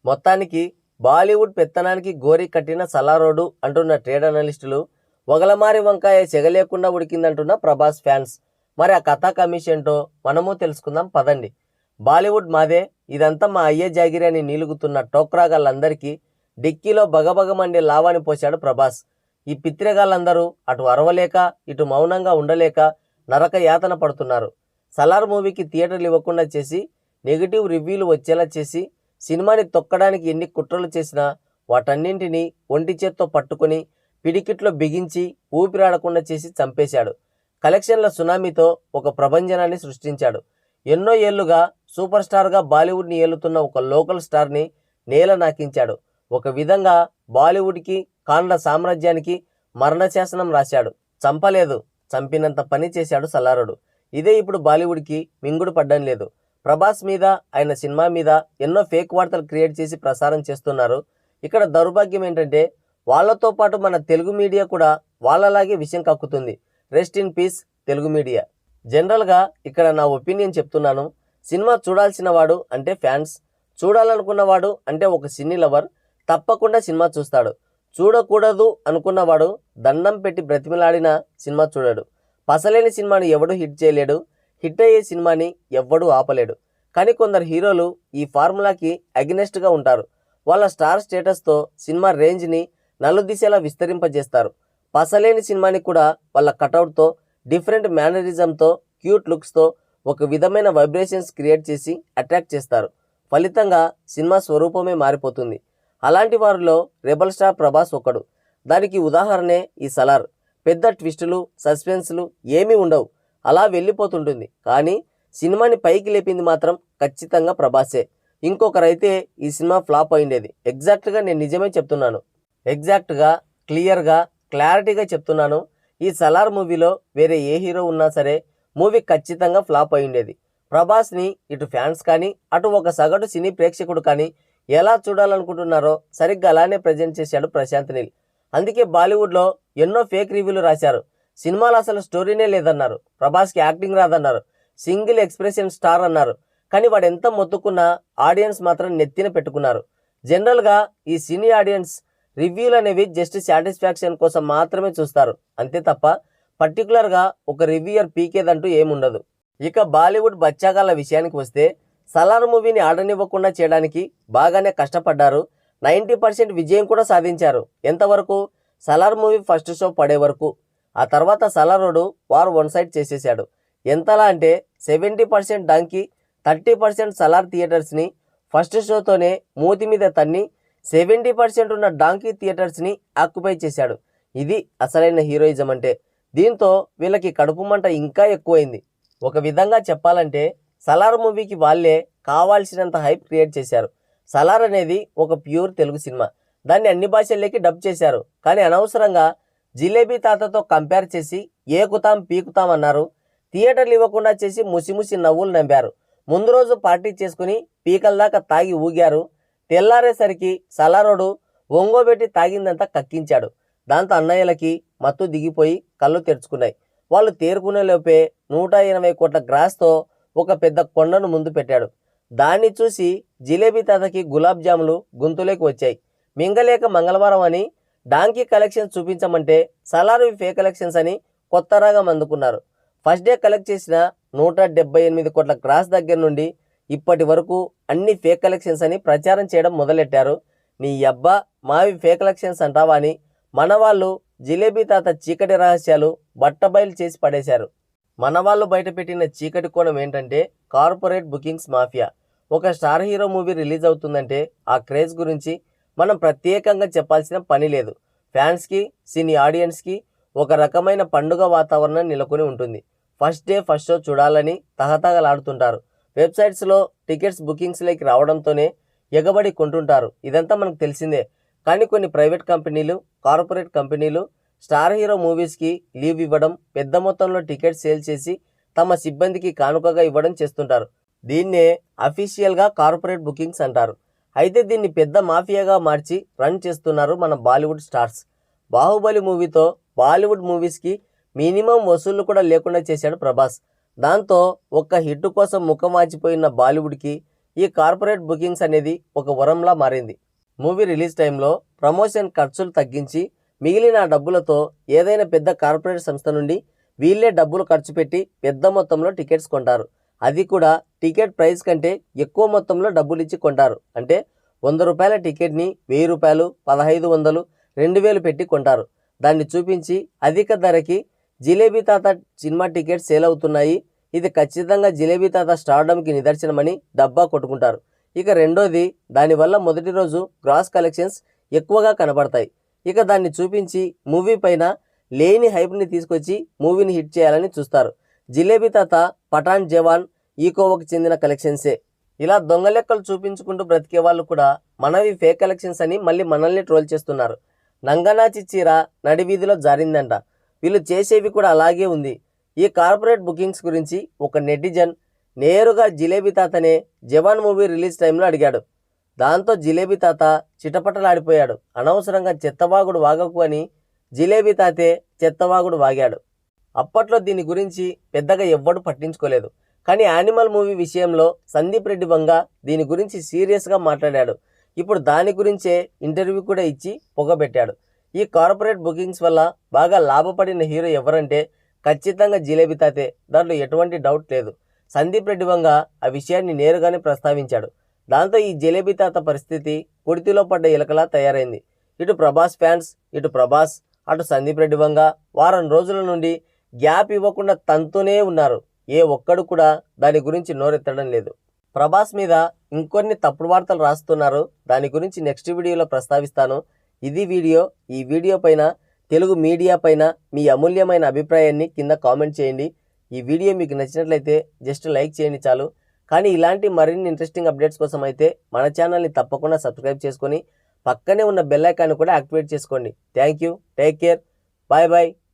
మొత్తానికి బాలీవుడ్ పెత్తనానికి గోరి కట్టిన సలారోడు అంటున్న ట్రేడ్ అనలిస్టులు, వగలమారి వంకాయ చెగలేకుండా ఉడికిందంటున్న ప్రభాస్ ఫ్యాన్స్. మరి ఆ కథా కమిషన్టో మనము తెలుసుకుందాం పదండి. బాలీవుడ్ మాదే, ఇదంతా మా అయ్యే జాగిరి అని నీలుగుతున్న టోక్రాగాళ్ళందరికీ డిక్కీలో బగబగమండే లావాని పోశాడు ప్రభాస్. ఈ పిత్రెగాళ్ళందరూ అటు అరవలేక ఇటు మౌనంగా ఉండలేక నరక యాతన పడుతున్నారు. సలార్ మూవీకి థియేటర్లు ఇవ్వకుండా చేసి, నెగిటివ్ రివ్యూలు వచ్చేలా చేసి, సినిమాని తొక్కడానికి ఎన్ని కుట్రలు చేసినా వాటన్నింటినీ ఒంటి చేత్తో పట్టుకుని పిడికిట్లో బిగించి ఊపిరాడకుండా చేసి చంపేశాడు. కలెక్షన్ల సునామీతో ఒక ప్రభంజనాన్ని సృష్టించాడు. ఎన్నో ఏళ్లుగా సూపర్ స్టార్గా బాలీవుడ్ని ఏలుతున్న ఒక లోకల్ స్టార్ని నేల నాకించాడు. ఒక విధంగా బాలీవుడ్కి, కాండ్ల సామ్రాజ్యానికి మరణశాసనం రాశాడు. చంపలేదు, చంపినంత పని చేశాడు సలారుడు. ఇదే ఇప్పుడు బాలీవుడ్కి మింగుడు పడ్డం లేదు. ప్రభాస్ మీద, ఆయన సినిమా మీద ఎన్నో ఫేక్ వార్తలు క్రియేట్ చేసి ప్రసారం చేస్తున్నారు. ఇక్కడ దౌర్భాగ్యం ఏంటంటే వాళ్ళతో పాటు మన తెలుగు మీడియా కూడా వాళ్ళలాగే విషయం కక్కుతుంది. Rest in peace Telugu media. జనరల్గా ఇక్కడ నా ఒపీనియన్ చెప్తున్నాను. సినిమా చూడాల్సిన వాడు అంటే ఫ్యాన్స్, చూడాలనుకున్నవాడు అంటే ఒక సినీ లవర్ తప్పకుండా సినిమా చూస్తాడు. చూడకూడదు అనుకున్నవాడు దండం పెట్టి బ్రతిమిలాడిన సినిమా చూడడు. పసలేని సినిమాని ఎవడు హిట్ చేయలేడు, హిట్ అయ్యే సినిమాని ఎవ్వడూ ఆపలేడు. కానీ కొందరు హీరోలు ఈ ఫార్ములాకి అగెనెస్ట్గా ఉంటారు. వాళ్ళ స్టార్ స్టేటస్తో సినిమా రేంజ్ని నలుదిశలా విస్తరింపజేస్తారు. పసలేని సినిమాని కూడా వాళ్ళ కటౌట్తో, డిఫరెంట్ మేనరిజంతో, క్యూట్ లుక్స్తో ఒక విధమైన వైబ్రేషన్స్ క్రియేట్ చేసి అట్రాక్ట్ చేస్తారు. ఫలితంగా సినిమా స్వరూపమే మారిపోతుంది. అలాంటి వారిలో రెబల్ స్టార్ ప్రభాస్ ఒకడు. దానికి ఉదాహరణే ఈ సలార్. పెద్ద ట్విస్టులు, సస్పెన్స్లు ఏమీ ఉండవు, అలా వెళ్ళిపోతుంటుంది. కానీ సినిమాని పైకి లేపింది మాత్రం ఖచ్చితంగా ప్రభాసే. ఇంకొకరైతే ఈ సినిమా ఫ్లాప్ అయిండేది. ఎగ్జాక్ట్గా నేను నిజమే చెప్తున్నాను. ఎగ్జాక్ట్గా, క్లియర్గా, క్లారిటీగా చెప్తున్నాను. ఈ సలార్ మూవీలో వేరే ఏ హీరో ఉన్నా సరే మూవీ ఖచ్చితంగా ఫ్లాప్ అయిండేది. ప్రభాస్ని ఇటు ఫ్యాన్స్ కానీ, అటు ఒక సగటు సినీ ప్రేక్షకుడు కానీ ఎలా చూడాలనుకుంటున్నారో సరిగ్గా అలానే ప్రజెంట్ చేశాడు ప్రశాంత్ నీల్. అందుకే బాలీవుడ్లో ఎన్నో ఫేక్ రివ్యూలు రాశారు. సినిమాలో అసలు స్టోరీనే లేదన్నారు, ప్రభాస్కి యాక్టింగ్ రాదన్నారు, సింగిల్ ఎక్స్ప్రెషన్ స్టార్ అన్నారు. కానీ వాడు ఎంత మొత్తుకున్నా ఆడియన్స్ మాత్రం నెత్తిన పెట్టుకున్నారు. జనరల్గా ఈ సినీ ఆడియన్స్ రివ్యూలు అనేవి జస్ట్ సాటిస్ఫాక్షన్ కోసం మాత్రమే చూస్తారు, అంతే తప్ప పర్టికులర్గా ఒక రివ్యూయర్ పీకేదంటూ ఏముండదు. ఇక బాలీవుడ్ బచ్చాగాళ్ళ విషయానికి వస్తే, సలార్ మూవీని ఆడనివ్వకుండా చేయడానికి బాగానే కష్టపడ్డారు. 90% విజయం కూడా సాధించారు. ఎంతవరకు? సలార్ మూవీ ఫస్ట్ షో పడే వరకు. ఆ తర్వాత సలారోడు వార్ వన్ సైడ్ చేసేశాడు. ఎంతలా అంటే 70% డాంకీ, 30% సలార్ థియేటర్స్ని ఫస్ట్ షోతోనే మూతి మీద తన్ని 70% ఉన్న డాంకీ థియేటర్స్ని ఆక్యుపై చేశాడు. ఇది అసలైన హీరోయిజం అంటే. దీంతో వీళ్ళకి కడుపు మంట ఇంకా ఎక్కువైంది. ఒక విధంగా చెప్పాలంటే సలార్ మూవీకి వాళ్ళే కావాల్సినంత హైప్ క్రియేట్ చేశారు. సలార్ అనేది ఒక ప్యూర్ తెలుగు సినిమా. దాన్ని అన్ని భాషల్లోకి డబ్ చేశారు. కానీ అనవసరంగా జిలేబీ తాతతో కంపేర్ చేసి ఏకుతాం పీకుతాం అన్నారు. థియేటర్లు ఇవ్వకుండా చేసి ముసిముసి నవ్వులు నవ్వారు. ముందు రోజు పార్టీ చేసుకుని పీకల దాకా తాగి ఊగారు. తెల్లారేసరికి సలారోడు ఒంగోబెట్టి తాగిందంతా కక్కించాడు. దాంతో అన్నయ్యలకి మత్తు దిగిపోయి కళ్ళు తెరుచుకున్నాయి. వాళ్ళు తేరుకునే లోపే 180 కోట్ల గ్రాస్తో ఒక పెద్ద కొండను ముందు పెట్టాడు. దాన్ని చూసి జిలేబీ తాతకి గులాబ్ జాములు గొంతులోకి వచ్చాయి. మింగలేక మంగళవారం అని డాంకీ కలెక్షన్స్ చూపించమంటే సలార్ ఫేక్ కలెక్షన్స్ అని కొత్త రాగం అందుకున్నారు. ఫస్ట్ డే కలెక్ట్ చేసిన 178 కోట్ల గ్రాస్ దగ్గర నుండి ఇప్పటి వరకు అన్ని ఫేక్ కలెక్షన్స్ అని ప్రచారం చేయడం మొదలెట్టారు. నీ అబ్బా మావి ఫేక్ కలెక్షన్స్ అంటావా అని మన వాళ్ళు జిలేబీ తాత చీకటి రహస్యాలు బట్టబయలు చేసి పడేశారు. మన వాళ్ళు బయటపెట్టిన చీకటి కోణం ఏంటంటే కార్పొరేట్ బుకింగ్స్ మాఫియా. ఒక స్టార్ హీరో మూవీ రిలీజ్ అవుతుందంటే ఆ క్రేజ్ గురించి మనం ప్రత్యేకంగా చెప్పాల్సిన పని లేదు. ఫ్యాన్స్కి, సినీ ఆడియన్స్కి ఒక రకమైన పండుగ వాతావరణం నెలకొని ఉంటుంది. ఫస్ట్ డే ఫస్ట్ షో చూడాలని తహతహలాడుతుంటారు. వెబ్సైట్స్లో టికెట్స్ బుకింగ్స్లోకి రావడంతోనే ఎగబడి కొంటుంటారు. ఇదంతా మనకు తెలిసిందే. కానీ కొన్ని ప్రైవేట్ కంపెనీలు, కార్పొరేట్ కంపెనీలు స్టార్ హీరో మూవీస్కి లీవ్ ఇవ్వడం, పెద్ద మొత్తంలో టికెట్స్ సేల్ చేసి తమ సిబ్బందికి కానుకగా ఇవ్వడం చేస్తుంటారు. దీన్నే అఫీషియల్గా కార్పొరేట్ బుకింగ్స్ అంటారు. అయితే దీన్ని పెద్ద మాఫియాగా మార్చి రన్ చేస్తున్నారు మన బాలీవుడ్ స్టార్స్. బాహుబలి మూవీతో బాలీవుడ్ మూవీస్కి మినిమం వసూళ్లు కూడా లేకుండా చేశాడు ప్రభాస్. దాంతో ఒక్క హిట్ కోసం ముఖం వాచిపోయిన బాలీవుడ్కి ఈ కార్పొరేట్ బుకింగ్స్ అనేది ఒక వరంలా మారింది. మూవీ రిలీజ్ టైంలో ప్రమోషన్ ఖర్చులు తగ్గించి మిగిలిన ఆ డబ్బులతో ఏదైనా పెద్ద కార్పొరేట్ సంస్థ నుండి వీళ్ళే డబ్బులు ఖర్చు పెట్టి పెద్ద మొత్తంలో టికెట్స్ కొంటారు. అది కూడా టికెట్ ప్రైస్ కంటే ఎక్కువ మొత్తంలో డబ్బులు ఇచ్చి కొంటారు. అంటే 100 రూపాయల టికెట్ని 1000 రూపాయలు, 1500, 2000 పెట్టి కొంటారు. దాన్ని చూపించి అధిక ధరకి జిలేబీ తాత సినిమా టికెట్స్ సేల్ అవుతున్నాయి, ఇది ఖచ్చితంగా జిలేబీ తాత స్టార్డమ్కి నిదర్శనమని డబ్బా కొట్టుకుంటారు. ఇక రెండోది, దానివల్ల మొదటి రోజు గ్రాస్ కలెక్షన్స్ ఎక్కువగా కనబడతాయి. ఇక దాన్ని చూపించి మూవీ పైన లేని హైప్ని తీసుకొచ్చి మూవీని హిట్ చేయాలని చూస్తారు. జిలేబీ తాత, పఠాన్, జవాన్ ఈ కోవకు చెందిన కలెక్షన్సే. ఇలా దొంగ లెక్కలు చూపించుకుంటూ బ్రతికే వాళ్ళు కూడా మనవి ఫేక్ కలెక్షన్స్ అని మళ్ళీ మనల్ని ట్రోల్ చేస్తున్నారు. నంగనాచి చీర నడివీధిలో జారిందంట. వీళ్ళు చేసేవి కూడా అలాగే ఉంది. ఈ కార్పొరేట్ బుకింగ్స్ గురించి ఒక నెటిజన్ నేరుగా జిలేబీ తాతనే జవాన్ మూవీ రిలీజ్ టైంలో అడిగాడు. దాంతో జిలేబీ తాత చిటపటలాడిపోయాడు. అనవసరంగా చెత్తవాగుడు వాగకు అని జిలేబీ తాతే చెత్తవాగుడు వాగాడు. అప్పట్లో దీని గురించి పెద్దగా ఎవ్వడు పట్టించుకోలేదు. కానీ యానిమల్ మూవీ విషయంలో సందీప్ రెడ్డి వంగ దీని గురించి సీరియస్గా మాట్లాడాడు. ఇప్పుడు దాని గురించే ఇంటర్వ్యూ కూడా ఇచ్చి పొగబెట్టాడు. ఈ కార్పొరేట్ బుకింగ్స్ వల్ల బాగా లాభపడిన హీరో ఎవరంటే ఖచ్చితంగా జిలేబీ తాతే, దాంట్లో ఎటువంటి డౌట్ లేదు. సందీప్ రెడ్డి వంగ ఆ విషయాన్ని నేరుగానే ప్రస్తావించాడు. దాంతో ఈ జిలేబీ తాత పరిస్థితి కుడితిలో పడ్డ ఎలకలా తయారైంది. ఇటు ప్రభాస్ ఫ్యాన్స్, ఇటు ప్రభాస్, అటు సందీప్ రెడ్డి వంగ వారం రోజుల నుండి గ్యాప్ ఇవ్వకుండా తంతూనే ఉన్నారు. ఏ ఒక్కడు కూడా దాని గురించి నోరెత్తడం లేదు. ప్రభాస్ మీద ఇంకొన్ని తప్పుడు వార్తలు రాస్తున్నారు. దాని గురించి నెక్స్ట్ వీడియోలో ప్రస్తావిస్తాను. ఇది వీడియో. ఈ వీడియో పైన తెలుగు మీడియా పైన మీ అమూల్యమైన అభిప్రాయాన్ని కింద కామెంట్ చేయండి. ఈ వీడియో మీకు నచ్చినట్లయితే జస్ట్ లైక్ చేయండి చాలు. కానీ ఇలాంటి మరిన్ని ఇంట్రెస్టింగ్ అప్డేట్స్ కోసం అయితే మన ఛానల్ని తప్పకుండా సబ్స్క్రైబ్ చేసుకొని పక్కనే ఉన్న బెల్ ఐకాన్ కూడా యాక్టివేట్ చేసుకోండి. Thank you. Take care. Bye bye.